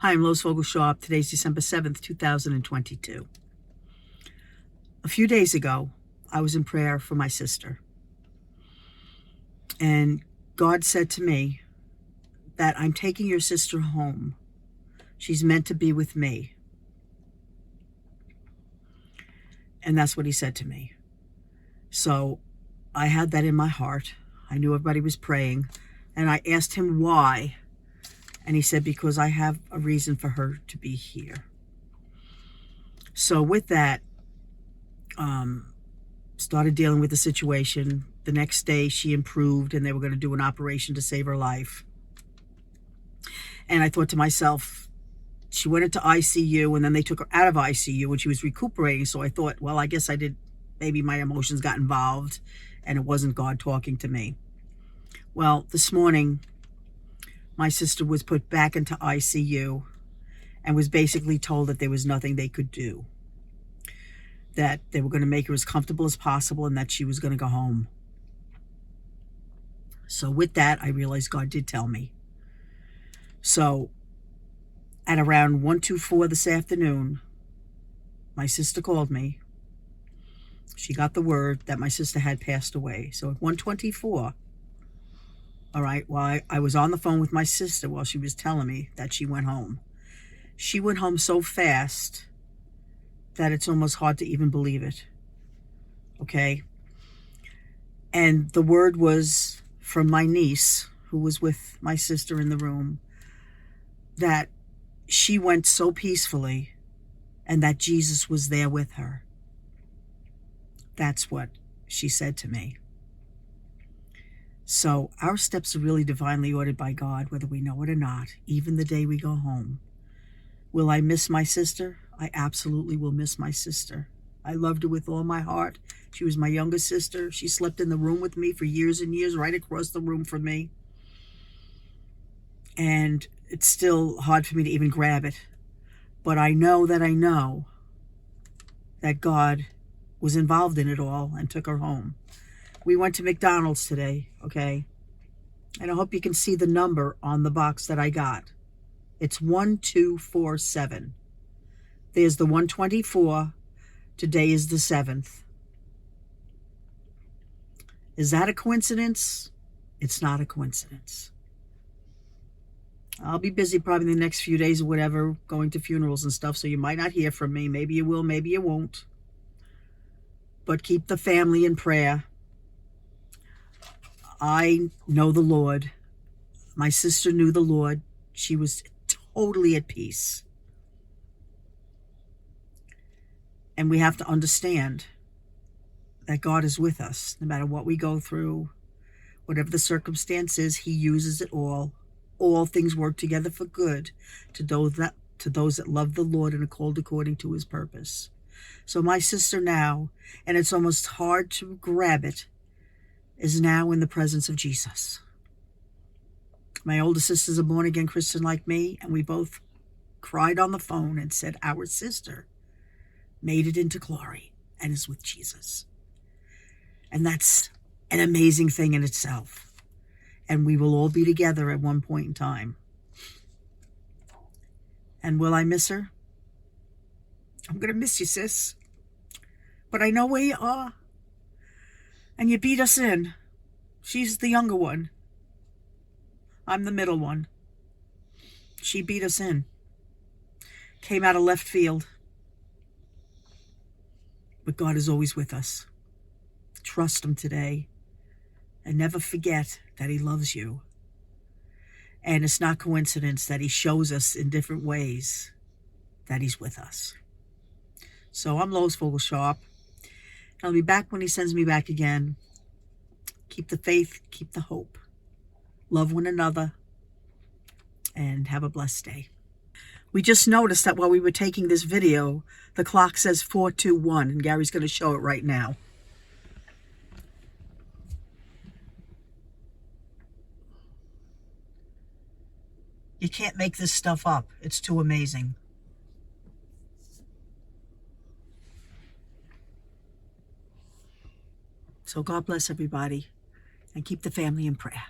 Hi, I'm Lois Vogel-Sharp. Today's December 7th, 2022. A few days ago, I was in prayer for my sister. And God said to me that I'm taking your sister home. She's meant to be with me. And that's what he said to me. So I had that in my heart. I knew everybody was praying. And I asked him why. And he said, because I have a reason for her to be here. So with that, started dealing with the situation. The next day she improved and they were going to do an operation to save her life. And I thought to myself, she went into ICU and then they took her out of ICU and she was recuperating. So I thought, well, I guess maybe my emotions got involved and it wasn't God talking to me. Well, this morning, my sister was put back into ICU and was basically told that there was nothing they could do. That they were going to make her as comfortable as possible and that she was going to go home. So with that, I realized God did tell me. So at around 1:24 this afternoon, my sister called me. She got the word that my sister had passed away. So at 1:24, all right, while I was on the phone with my sister while she was telling me that she went home. She went home so fast that it's almost hard to even believe it. Okay? And the word was from my niece, who was with my sister in the room, that she went so peacefully and that Jesus was there with her. That's what she said to me. So our steps are really divinely ordered by God, whether we know it or not, even the day we go home. Will I miss my sister? I absolutely will miss my sister. I loved her with all my heart. She was my younger sister. She slept in the room with me for years and years, right across the room from me. And it's still hard for me to even grab it. But I know that God was involved in it all and took her home. We went to McDonald's today, okay? And I hope you can see the number on the box that I got. It's 1247. There's the 124. Today is the 7th. Is that a coincidence? It's not a coincidence. I'll be busy probably the next few days or whatever, going to funerals and stuff, so you might not hear from me. Maybe you will, maybe you won't. But keep the family in prayer. I know the Lord. My sister knew the Lord. She was totally at peace. And we have to understand that God is with us. No matter what we go through, whatever the circumstance is, he uses it all. All things work together for good to those that love the Lord and are called according to his purpose. So my sister now, and it's almost hard to grab it, is now in the presence of Jesus. My older sister's a born-again Christian like me, and we both cried on the phone and said our sister made it into glory and is with Jesus. And that's an amazing thing in itself. And we will all be together at one point in time. And will I miss her? I'm going to miss you, sis. But I know where you are. And you beat us in. She's the younger one. I'm the middle one. She beat us in. Came out of left field. But God is always with us. Trust him today. And never forget that he loves you. And it's not coincidence that he shows us in different ways that he's with us. So I'm Lois Vogel-Sharp. I'll be back when he sends me back again. Keep the faith, keep the hope. Love one another. And have a blessed day. We just noticed that while we were taking this video, the clock says 4:21, and Gary's going to show it right now. You can't make this stuff up. It's too amazing. So God bless everybody and keep the family in prayer.